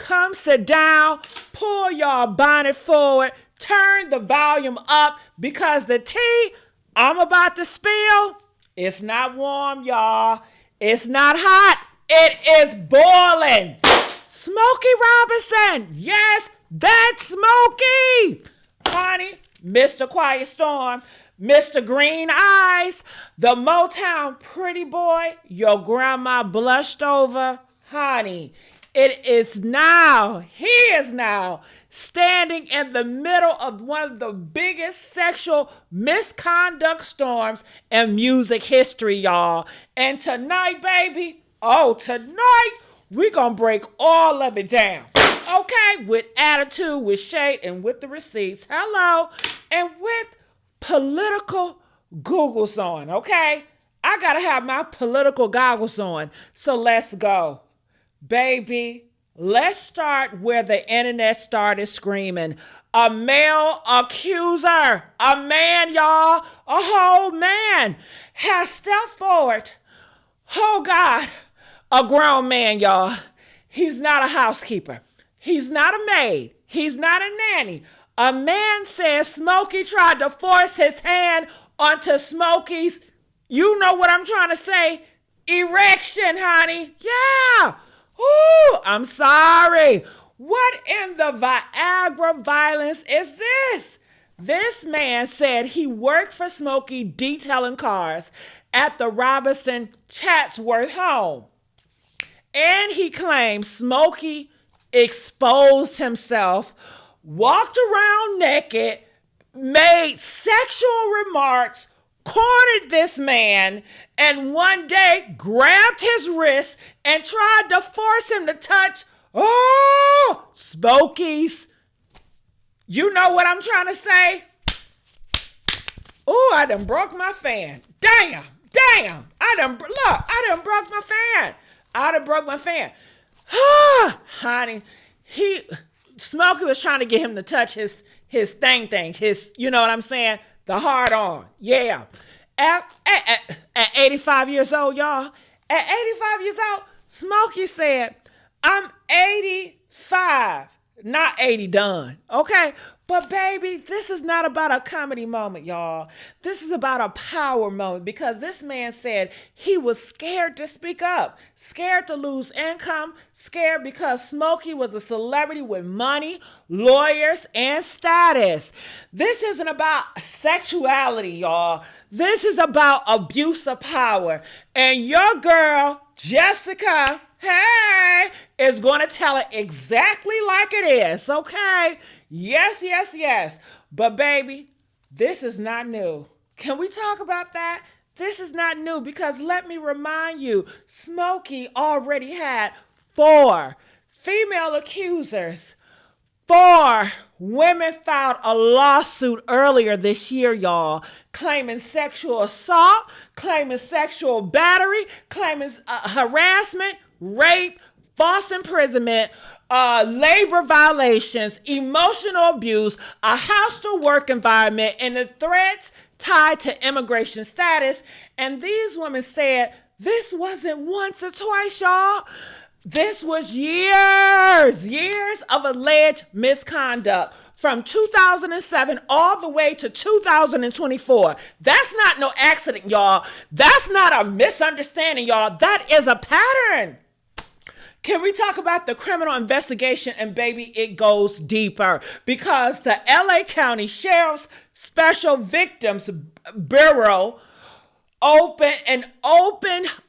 come sit down, pull your bonnet forward, turn the volume up because the tea I'm about to spill, it's not warm, y'all. It's not hot. It is boiling. Smokey Robinson. Yes, that's Smokey. Honey, Mr. Quiet Storm, Mr. Green Eyes, the Motown pretty boy your grandma blushed over. Honey, it is now, he is now standing in the middle of one of the biggest sexual misconduct storms in music history, y'all. And tonight, baby, tonight, we're going to break all of it down. Okay, with attitude, with shade, and with the receipts. Hello. And with political goggles on, okay? I got to have my political goggles on. So let's go. Baby, let's start where the internet started screaming. A male accuser, a man, y'all, a whole man has stepped forward. Oh, God, a grown man, y'all. He's not a housekeeper. He's not a maid. He's not a nanny. A man says Smokey tried to force his hand onto Smokey's, you know what I'm trying to say, erection, honey. Yeah. Ooh, I'm sorry. What in the Viagra violence is this? This man said he worked for Smokey detailing cars at the Robinson Chatsworth home. And he claims Smokey exposed himself, walked around naked, made sexual remarks, cornered this man, and one day grabbed his wrist and tried to force him to touch, Smokey's. You know what I'm trying to say? I done broke my fan. Damn. I done broke my fan. Honey, Smokey was trying to get him to touch his thing, his, you know what I'm saying? The hard on. Yeah. At 85 years old, y'all, at 85 years old, Smokey said, I'm 85, not 80 done. Okay. But baby, this is not about a comedy moment, y'all. This is about a power moment because this man said he was scared to speak up, scared to lose income, scared because Smokey was a celebrity with money, lawyers, and status. This isn't about sexuality, y'all. This is about abuse of power. And your girl, Jessica, is going to tell it exactly like it is, okay? Yes. But baby, this is not new. Can we talk about that? This is not new because let me remind you, Smokey already had 4 female accusers. 4 women filed a lawsuit earlier this year, y'all, claiming sexual assault, claiming sexual battery, claiming harassment, rape, false imprisonment, labor violations, emotional abuse, a hostile work environment, and the threats tied to immigration status. And these women said this wasn't once or twice, y'all. This was years of alleged misconduct from 2007 all the way to 2024. That's not no accident, y'all. That's not a misunderstanding, y'all. That is a pattern. Can we talk about the criminal investigation? And baby, it goes deeper because the LA County Sheriff's Special Victims Bureau opened an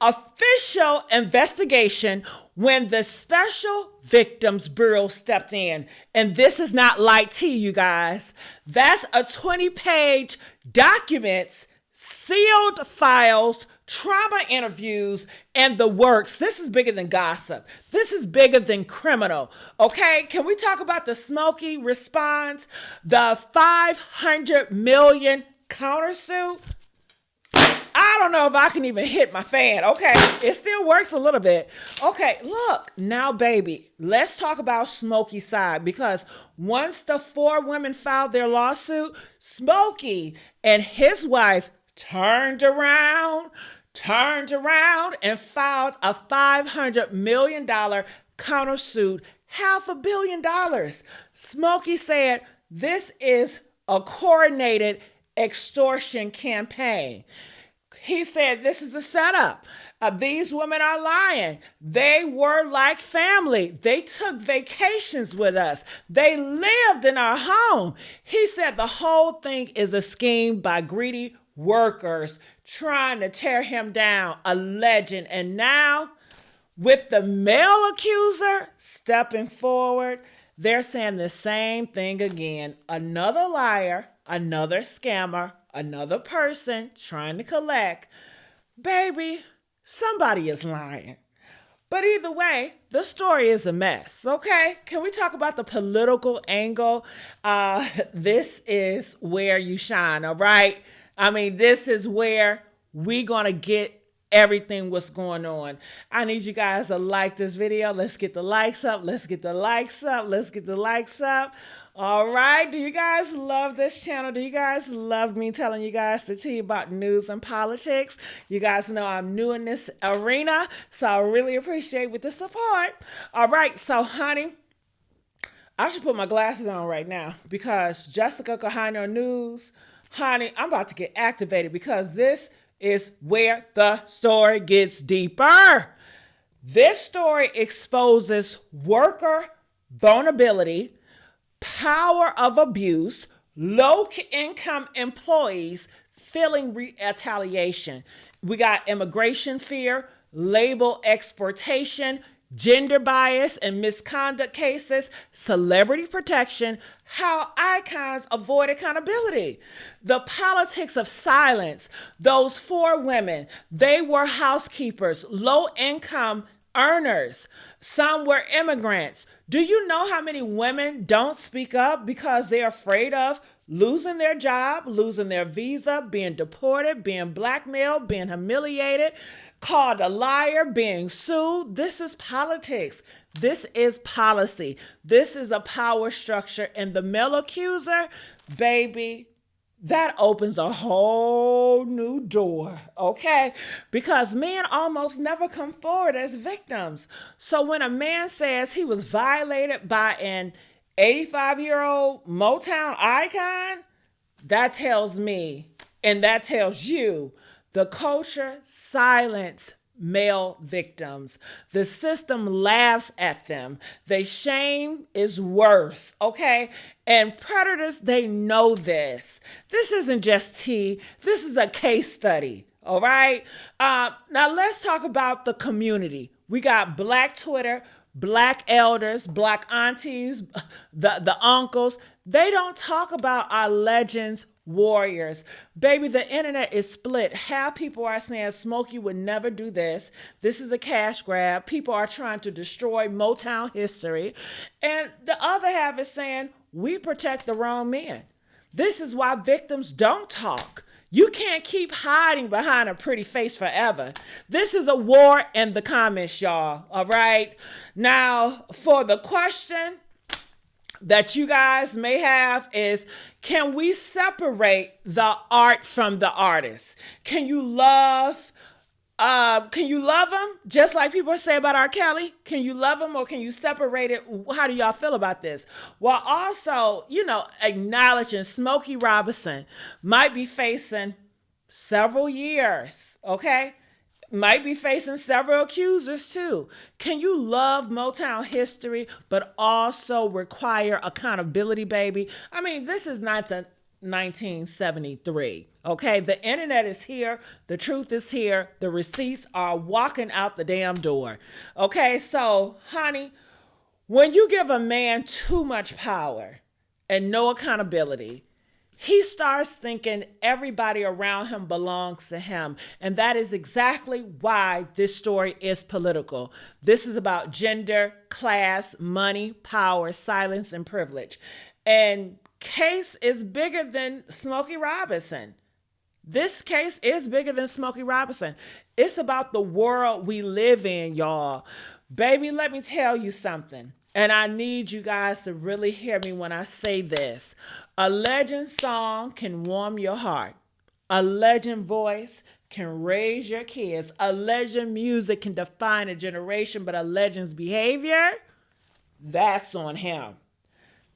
official investigation when the Special Victims Bureau stepped in. And this is not light tea, you guys. That's a 20-page documents, sealed files, trauma interviews, and the works. This is bigger than gossip. This is bigger than criminal. Okay, can we talk about the Smokey response? The $500 million countersuit? I don't know if I can even hit my fan. Okay, it still works a little bit. Okay, look, now baby, let's talk about Smokey's side because once the 4 women filed their lawsuit, Smokey and his wife turned around and filed a $500 million countersuit $500 million. Smokey said this is a coordinated extortion campaign. He said this is a setup. These women are lying. They were like family. They took vacations with us. They lived in our home. He said the whole thing is a scheme by greedy workers trying to tear him down, a legend. And now, with the male accuser stepping forward, they're saying the same thing again. Another liar, another scammer, another person trying to collect. Baby, somebody is lying. But either way, the story is a mess, okay? Can we talk about the political angle? This is where you shine, all right? I mean, this is where we're going to get everything what's going on. I need you guys to like this video. Let's get the likes up. Let's get the likes up. Let's get the likes up. All right. Do you guys love this channel? Do you guys love me telling you guys the tea about news and politics? You guys know I'm new in this arena, so I really appreciate with the support. All right. So, honey, I should put my glasses on right now because Jessica Kahiner News, honey, I'm about to get activated because this is where the story gets deeper. This story exposes worker vulnerability, power of abuse, low-income employees feeling retaliation. We got immigration fear, label exportation, gender bias and misconduct cases, celebrity protection, how icons avoid accountability, the politics of silence. Those 4 women, they were housekeepers, low-income earners. Some were immigrants. Do you know how many women don't speak up because they're afraid of losing their job, losing their visa, being deported, being blackmailed, being humiliated, called a liar, being sued? This is politics. This is policy. This is a power structure. And the male accuser, baby, that opens a whole new door, okay? Because men almost never come forward as victims. So when a man says he was violated by an 85-year-old Motown icon, that tells me, and that tells you, the culture silenced male victims. The system laughs at them. The shame is worse, okay? And predators, they know this. This isn't just tea. This is a case study, all right? Now let's talk about the community. We got Black Twitter, Black elders, Black aunties, the uncles. They don't talk about our legends, warriors. Baby, the internet is split. Half people are saying Smokey would never do this. This is a cash grab. People are trying to destroy Motown history. And the other half is saying we protect the wrong men. This is why victims don't talk. You can't keep hiding behind a pretty face forever. This is a war in the comments, y'all. All right. Now, for the question that you guys may have is, can we separate the art from the artist? Can you love him? Just like people say about R. Kelly, can you love him or can you separate it? How do y'all feel about this? Well, also, acknowledging Smokey Robinson might be facing several years, okay? Might be facing several accusers too. Can you love Motown history, but also require accountability, baby? I mean, this is not the 1973, okay? The internet is here. The truth is here. The receipts are walking out the damn door, okay? So, honey, when you give a man too much power and no accountability, he starts thinking everybody around him belongs to him. And that is exactly why this story is political. This is about gender, class, money, power, silence, and privilege. And case is bigger than Smokey Robinson. This case is bigger than Smokey Robinson. It's about the world we live in, y'all. Baby, let me tell you something. And I need you guys to really hear me when I say this. A legend song can warm your heart. A legend voice can raise your kids. A legend music can define a generation, but a legend's behavior, That's on him.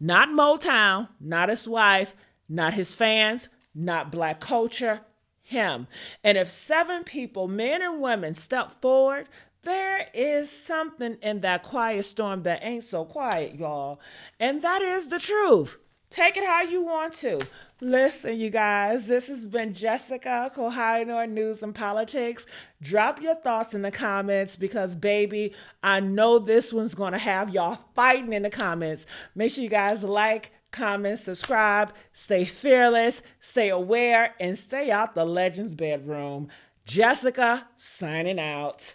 Not Motown, not his wife, not his fans, not black culture, him. And if 7 people, men and women, step forward, there is something in that quiet storm that ain't so quiet, y'all. And that is the truth. Take it how you want to. Listen, you guys, this has been Jessica, Kohinoor News and Politics. Drop your thoughts in the comments because, baby, I know this one's going to have y'all fighting in the comments. Make sure you guys like, comment, subscribe, stay fearless, stay aware, and stay out the Legends bedroom. Jessica, signing out.